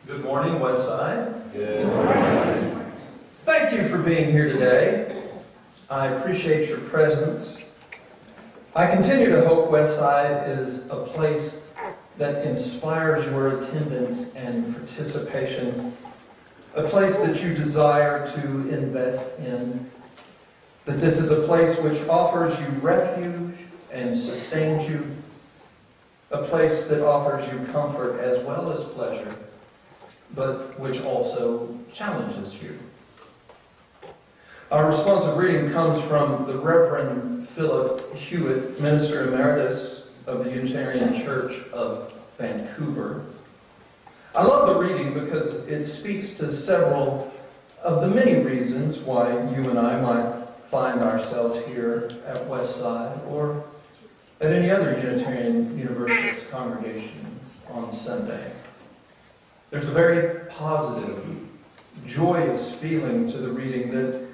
Good morning, Westside. Good morning. Thank you for being here today. I appreciate your presence. I continue to hope Westside is a place that inspires your attendance and participation, a place that you desire to invest in, that this is a place which offers you refuge and sustains you, a place that offers you comfort as well as pleasure, but which also challenges you. Our responsive reading comes from the Reverend Philip Hewitt, Minister Emeritus of the Unitarian Church of Vancouver. I love the reading because it speaks to several of the many reasons why you and I might find ourselves here at Westside or at any other Unitarian Universalist congregation on Sunday. There's a very positive, joyous feeling to the reading that,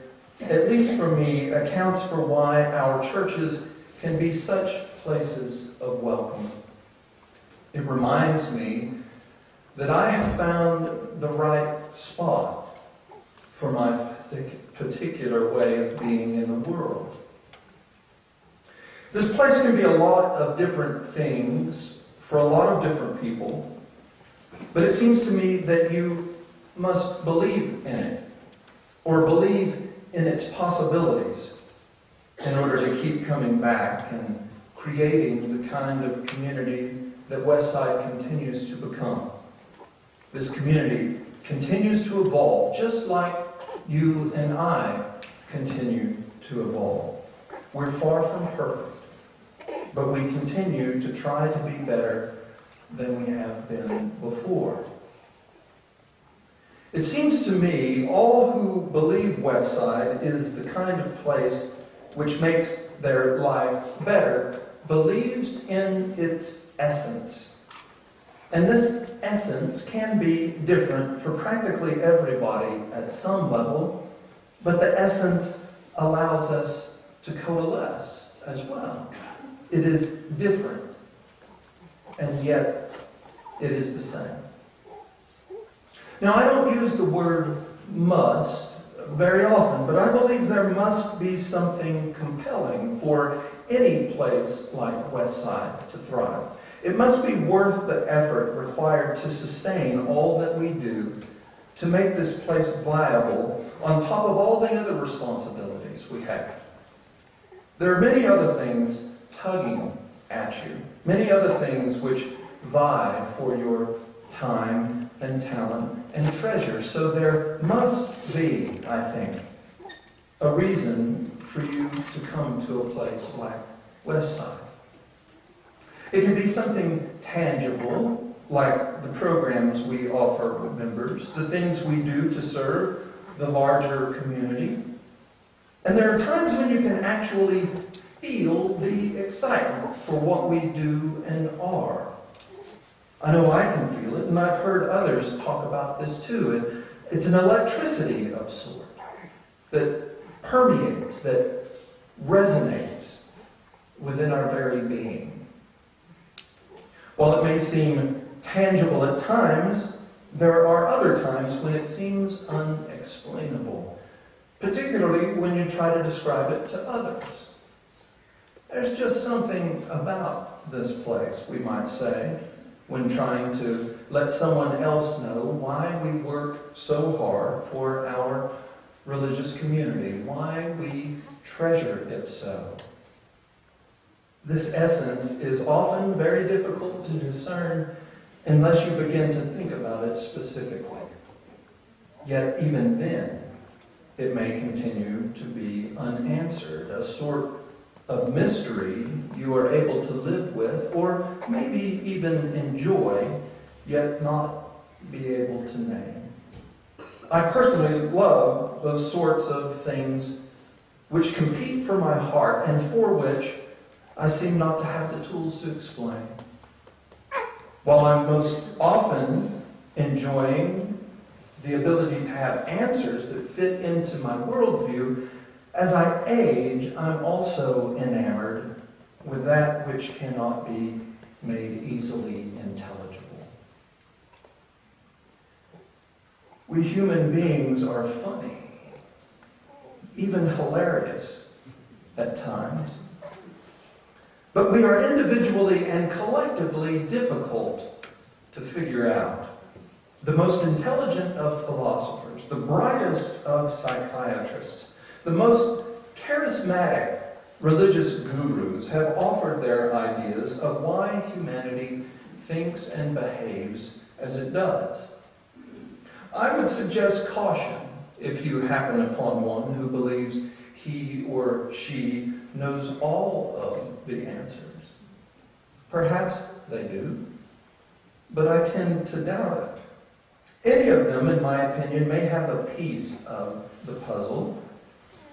at least for me, accounts for why our churches can be such places of welcome. It reminds me that I have found the right spot for my particular way of being in the world. This place can be a lot of different things for a lot of different people. But it seems to me that you must believe in it, or believe in its possibilities, in order to keep coming back and creating the kind of community that Westside continues to become. This community continues to evolve, just like you and I continue to evolve. We're far from perfect, but we continue to try to be better than we have been before. It seems to me all who believe Westside is the kind of place which makes their life better believes in its essence. And this essence can be different for practically everybody at some level, but the essence allows us to coalesce as well. It is different, and yet it is the same. Now, I don't use the word must very often, but I believe there must be something compelling for any place like Westside to thrive. It must be worth the effort required to sustain all that we do to make this place viable on top of all the other responsibilities we have. There are many other things tugging at you, many other things which vie for your time and talent and treasure. So there must be, I think, a reason for you to come to a place like Westside. It can be something tangible, like the programs we offer members, the things we do to serve the larger community. And there are times when you can actually feel the excitement for what we do and are. I know I can feel it, and I've heard others talk about this too. It's an electricity of sort that permeates, that resonates within our very being. While it may seem tangible at times, there are other times when it seems unexplainable, particularly when you try to describe it to others. There's just something about this place, we might say, when trying to let someone else know why we work so hard for our religious community, why we treasure it so. This essence is often very difficult to discern unless you begin to think about it specifically. Yet even then, it may continue to be unanswered, a sort of mystery you are able to live with, or maybe even enjoy, yet not be able to name. I personally love those sorts of things which compete for my heart and for which I seem not to have the tools to explain. While I'm most often enjoying the ability to have answers that fit into my worldview, as I age, I'm also enamored with that which cannot be made easily intelligible. We human beings are funny, even hilarious at times. But we are individually and collectively difficult to figure out. The most intelligent of philosophers, the brightest of psychiatrists, the most charismatic religious gurus have offered their ideas of why humanity thinks and behaves as it does. I would suggest caution if you happen upon one who believes he or she knows all of the answers. Perhaps they do, but I tend to doubt it. Any of them, in my opinion, may have a piece of the puzzle.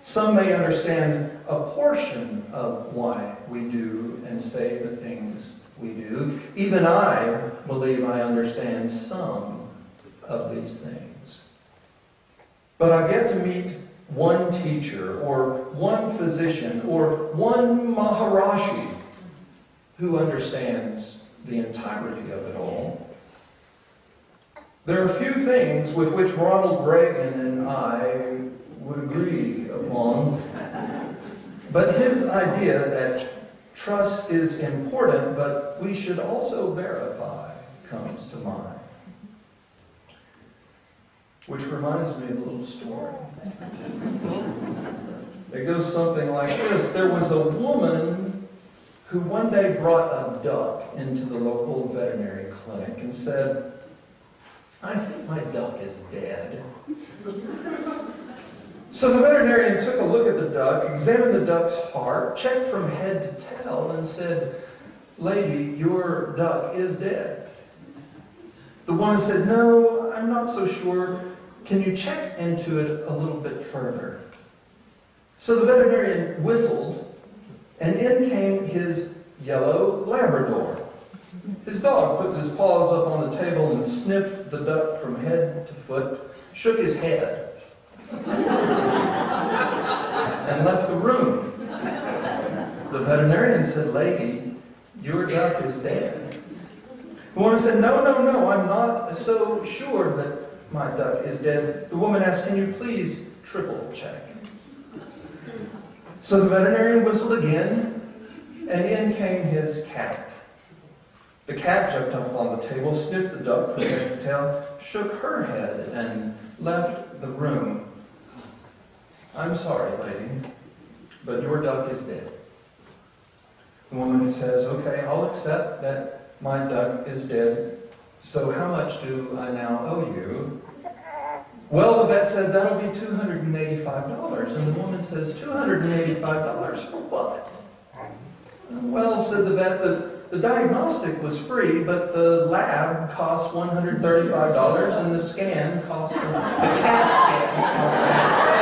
Some may understand a portion of why we do and say the things we do. Even I believe I understand some of these things. But I've yet to meet one teacher or one physician or one Maharishi who understands the entirety of it all. There are few things with which Ronald Reagan and I would agree upon, but his idea that trust is important, but we should also verify, comes to mind. Which reminds me of a little story. It goes something like this. There was a woman who one day brought a duck into the local veterinary clinic and said, "I think my duck is dead." So the veterinarian took a look at the duck, examined the duck's heart, checked from head to tail, and said, "Lady, your duck is dead." The woman said, "No, I'm not so sure. Can you check into it a little bit further?" So the veterinarian whistled, and in came his yellow Labrador. His dog puts his paws up on the table and sniffed the duck from head to foot, shook his head, and left the room. The veterinarian said, "Lady, your duck is dead." The woman said, No, I'm not so sure that my duck is dead." The woman asked, "Can you please triple check?" So the veterinarian whistled again, and in came his cat. The cat jumped up on the table, sniffed the duck from head to tail, shook her head, and left the room. "I'm sorry, lady, but your duck is dead." The woman says, "Okay, I'll accept that my duck is dead. So how much do I now owe you?" "Well," the vet said, "that'll be $285. And the woman says, $285 for what?" "Well," said the vet, the diagnostic was free, but the lab cost $135 and the scan cost, the CAT scan.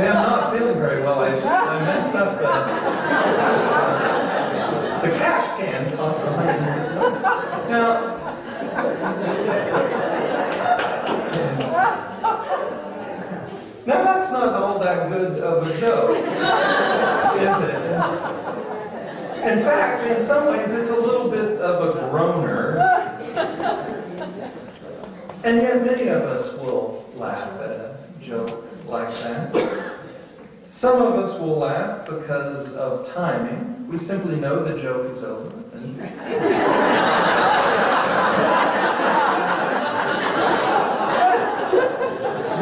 I'm not feeling very well. I messed up the CAT scan cost $100. Now that's not all that good of a joke, is it? In fact, in some ways, it's a little bit of a groaner. And yet many of us will laugh at a joke like that. Some of us will laugh because of timing. We simply know the joke is over.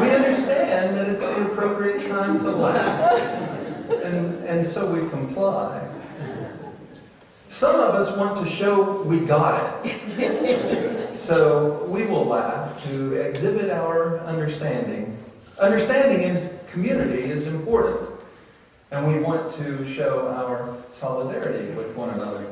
We understand that it's the appropriate time to laugh. And so we comply. Some of us want to show we got it. So we will laugh to exhibit our understanding. Understanding in community is important, and we want to show our solidarity with one another.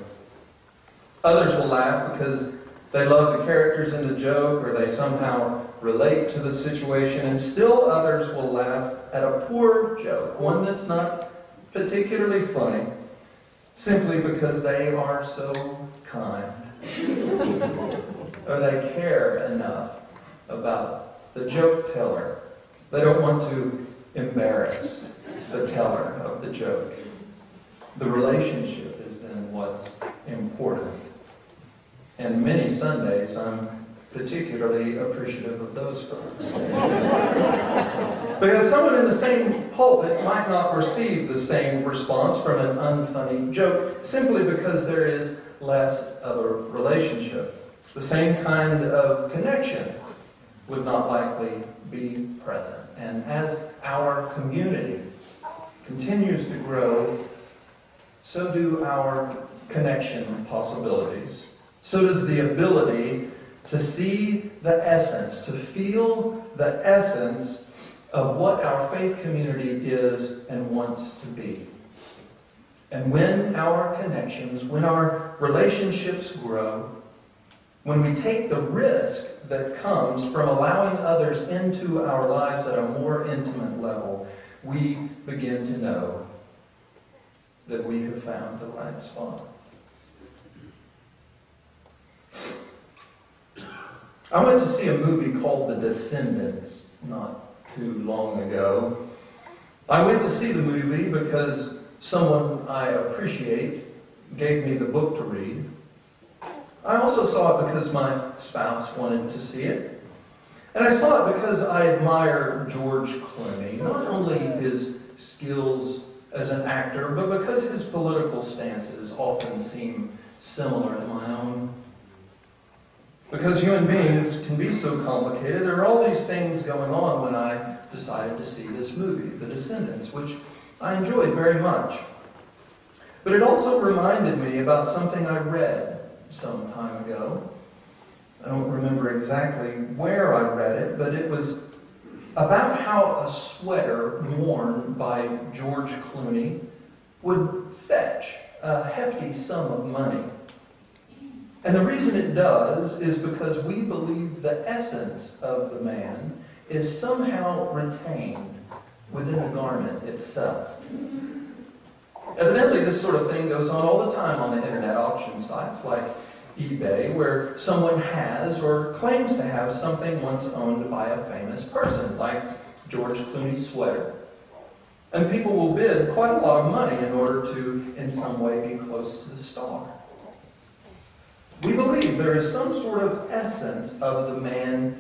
Others will laugh because they love the characters in the joke, or they somehow relate to the situation, and still others will laugh at a poor joke, one that's not particularly funny, simply because they are so kind, or they care enough about the joke teller. They don't want to embarrass the teller of the joke. The relationship is then what's important. And many Sundays, I'm particularly appreciative of those folks. Because someone in the same pulpit might not receive the same response from an unfunny joke simply because there is less of a relationship. The same kind of connection would not likely be present. And as our community continues to grow, so do our connection possibilities. So does the ability to see the essence, to feel the essence of what our faith community is and wants to be. And when our connections, when our relationships grow, when we take the risk that comes from allowing others into our lives at a more intimate level, we begin to know that we have found the right spot. I went to see a movie called The Descendants not too long ago. I went to see the movie because someone I appreciate gave me the book to read. I also saw it because my spouse wanted to see it. And I saw it because I admire George Clooney, not only his skills as an actor, but because his political stances often seem similar to my own. Because human beings can be so complicated, there are all these things going on when I decided to see this movie, The Descendants, which I enjoyed very much. But it also reminded me about something I read some time ago. I don't remember exactly where I read it, but it was about how a sweater worn by George Clooney would fetch a hefty sum of money. And the reason it does is because we believe the essence of the man is somehow retained within the garment itself. Evidently, this sort of thing goes on all the time on the internet auction sites like eBay, where someone has or claims to have something once owned by a famous person, like George Clooney's sweater. And people will bid quite a lot of money in order to, in some way, be close to the star. We believe there is some sort of essence of the man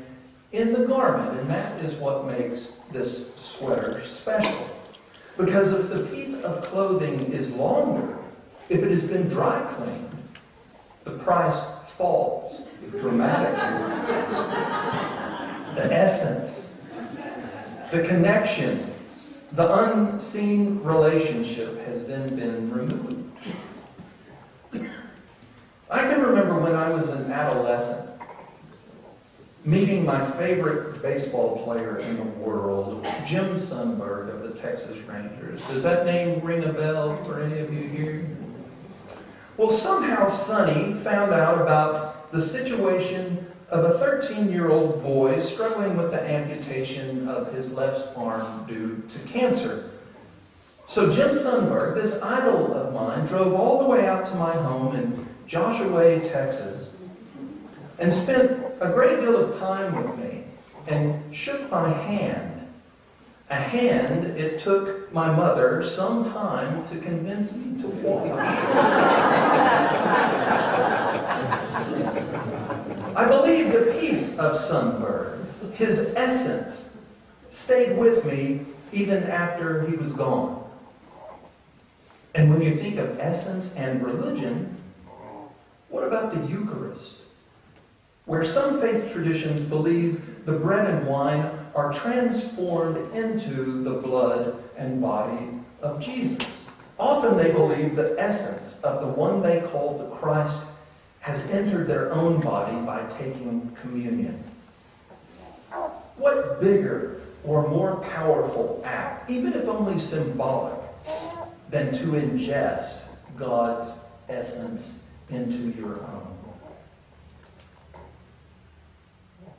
in the garment, and that is what makes this sweater special. Because if the piece of clothing is longer, if it has been dry cleaned, the price falls dramatically. The essence, the connection, the unseen relationship has then been removed. I can remember when I was an adolescent, meeting my favorite baseball player in the world, Jim Sundberg of the Texas Rangers. Does that name ring a bell for any of you here? Well, somehow Sonny found out about the situation of a 13-year-old boy struggling with the amputation of his left arm due to cancer. So Jim Sundberg, this idol of mine, drove all the way out to my home in Joshua, Texas, and spent a great deal of time with me and shook my hand. A hand it took my mother some time to convince me to wash. I believe the peace of Sundberg, his essence, stayed with me even after he was gone. And when you think of essence and religion, what about the Eucharist? Where some faith traditions believe the bread and wine are transformed into the blood and body of Jesus. Often they believe the essence of the one they call the Christ has entered their own body by taking communion. What bigger or more powerful act, even if only symbolic, than to ingest God's essence into your own?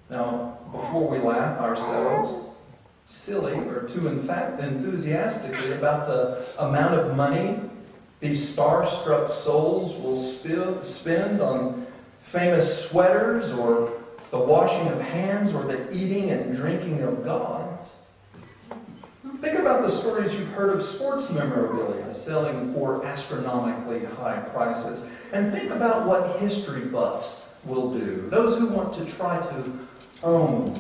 Now, before we laugh ourselves silly or too enthusiastically about the amount of money these starstruck souls will spend on famous sweaters or the washing of hands or the eating and drinking of gods, Think about the stories you've heard of sports memorabilia selling for astronomically high prices. And think about what history buffs will do. Those who want to try to own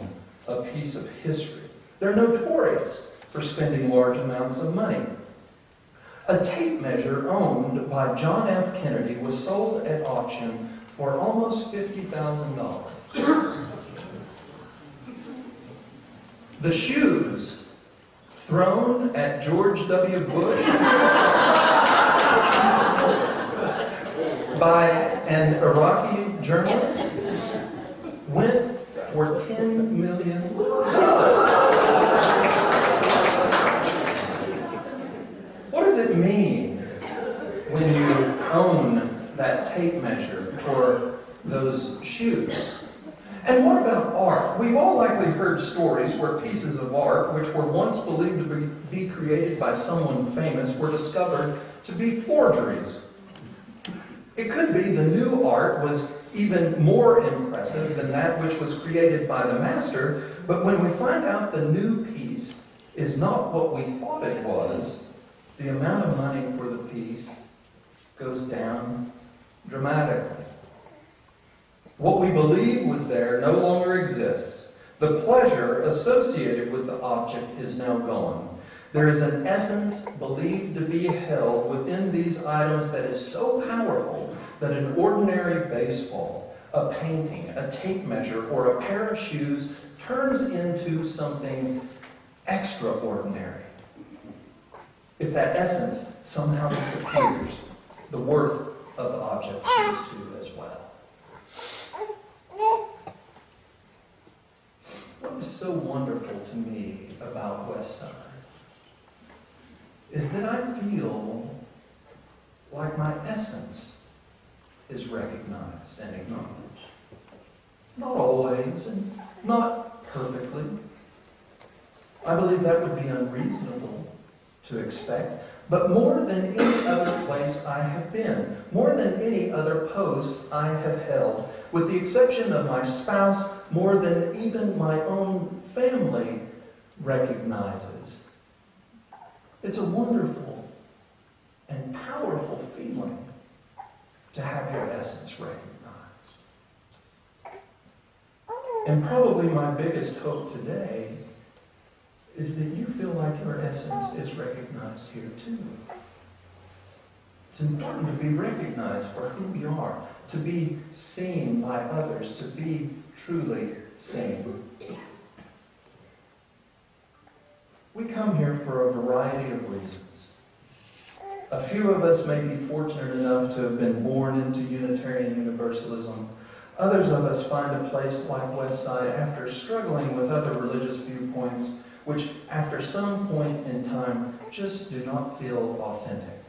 a piece of history. They're notorious for spending large amounts of money. A tape measure owned by John F. Kennedy was sold at auction for almost $50,000. The shoes thrown at George W. Bush by an Iraqi journalist went for $10 million. What does it mean when you own that tape measure for those shoes? And what about art? We've all likely heard stories where pieces of art, which were once believed to be created by someone famous, were discovered to be forgeries. It could be the new art was even more impressive than that which was created by the master, but when we find out the new piece is not what we thought it was, the amount of money for the piece goes down dramatically. What we believe was there no longer exists. The pleasure associated with the object is now gone. There is an essence believed to be held within these items that is so powerful that an ordinary baseball, a painting, a tape measure, or a pair of shoes turns into something extraordinary. If that essence somehow disappears, the worth of the object ceases to as well. What is so wonderful to me about Westside is that I feel like my essence is recognized and acknowledged. Not always and not perfectly. I believe that would be unreasonable to expect, but more than any other place I have been, more than any other post I have held, with the exception of my spouse, more than even my own family recognizes. It's a wonderful and powerful feeling to have your essence recognized. And probably my biggest hope today is that you feel like your essence is recognized here too. It's important to be recognized for who we are, to be seen by others, to be truly seen. We come here for a variety of reasons. A few of us may be fortunate enough to have been born into Unitarian Universalism. Others of us find a place like Westside after struggling with other religious viewpoints, which after some point in time just do not feel authentic.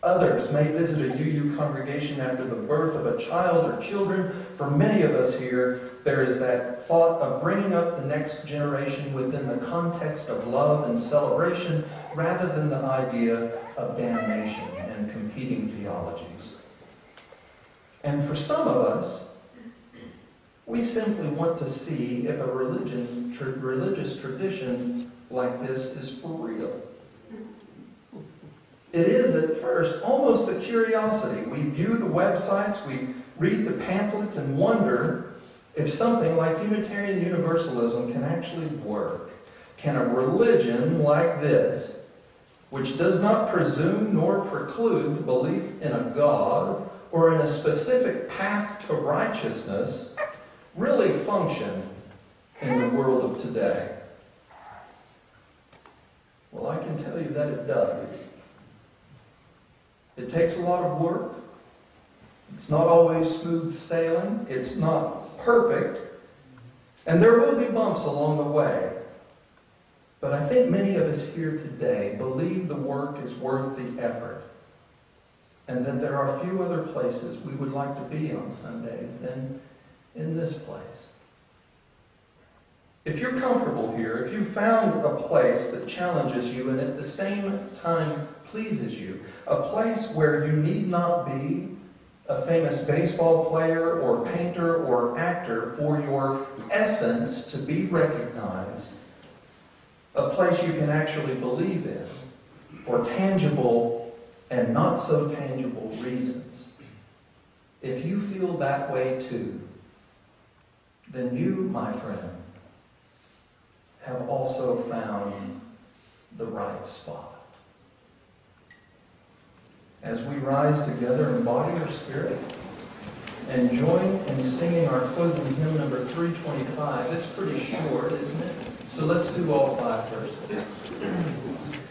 Others may visit a UU congregation after the birth of a child or children. For many of us here, there is that thought of bringing up the next generation within the context of love and celebration rather than the idea of damnation and competing theologies. And for some of us, we simply want to see if a religious tradition like this is for real. It is, at first, almost a curiosity. We view the websites, we read the pamphlets, and wonder if something like Unitarian Universalism can actually work. Can a religion like this, which does not presume nor preclude the belief in a God or in a specific path to righteousness, really function in the world of today? Well, I can tell you that it does. It takes a lot of work. It's not always smooth sailing. It's not perfect. And there will be bumps along the way. But I think many of us here today believe the work is worth the effort, and that there are few other places we would like to be on Sundays than in this place. If you're comfortable here, if you found a place that challenges you and at the same time pleases you, a place where you need not be a famous baseball player or painter or actor for your essence to be recognized, a place you can actually believe in for tangible and not so tangible reasons. If you feel that way too, then you, my friend, have also found the right spot. As we rise together in body or spirit and join in singing our closing hymn number 325, it's pretty short, isn't it? So let's do all 5 verses.